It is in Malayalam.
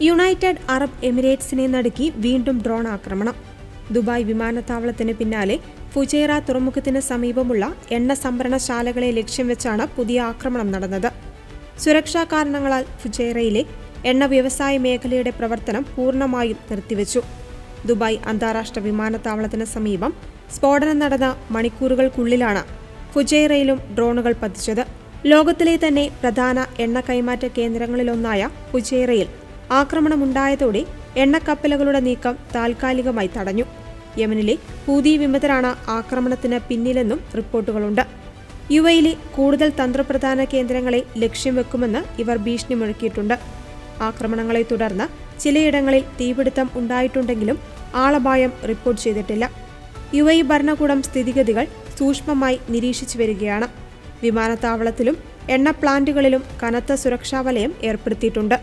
യുണൈറ്റഡ് അറബ് എമിറേറ്റ്സിനെ നടുക്കി വീണ്ടും ഡ്രോൺ ആക്രമണം. ദുബായ് വിമാനത്താവളത്തിന് പിന്നാലെ ഫുജൈറ തുറമുഖത്തിന് സമീപമുള്ള എണ്ണ സംഭരണശാലകളെ ലക്ഷ്യം വെച്ചാണ് പുതിയ ആക്രമണം നടന്നത്. സുരക്ഷാ കാരണങ്ങളാൽ ഫുജൈറയിലെ എണ്ണ വ്യവസായ മേഖലയുടെ പ്രവർത്തനം പൂർണ്ണമായും നിർത്തിവെച്ചു. ദുബായ് അന്താരാഷ്ട്ര വിമാനത്താവളത്തിന് സമീപം സ്ഫോടനം നടന്ന മണിക്കൂറുകൾക്കുള്ളിലാണ് ഫുജൈറയിലും ഡ്രോണുകൾ പതിച്ചത്. ലോകത്തിലെ തന്നെ പ്രധാന എണ്ണ കൈമാറ്റ കേന്ദ്രങ്ങളിലൊന്നായ ഫുജൈറയിൽ ആക്രമണമുണ്ടായതോടെ എണ്ണക്കപ്പലുകളുടെ നീക്കം താൽക്കാലികമായി തടഞ്ഞു. യമനിലെ ഹൂതി വിമതരാണ് ആക്രമണത്തിന് പിന്നിലെന്നും റിപ്പോർട്ടുകളുണ്ട്. യുഎഇയിലെ കൂടുതൽ തന്ത്രപ്രധാന കേന്ദ്രങ്ങളെ ലക്ഷ്യം വെക്കുമെന്ന് ഇവർ ഭീഷണി മുഴക്കിയിട്ടുണ്ട്. ആക്രമണങ്ങളെ തുടർന്ന് ചിലയിടങ്ങളിൽ തീപിടുത്തം ഉണ്ടായിട്ടുണ്ടെങ്കിലും ആളപായം റിപ്പോർട്ട് ചെയ്തിട്ടില്ല. യുഎഇ ഭരണകൂടം സ്ഥിതിഗതികൾ സൂക്ഷ്മമായി നിരീക്ഷിച്ചു വരികയാണ്. വിമാനത്താവളത്തിലും എണ്ണ പ്ലാന്റുകളിലും കനത്ത സുരക്ഷാ വലയം ഏർപ്പെടുത്തിയിട്ടുണ്ട്.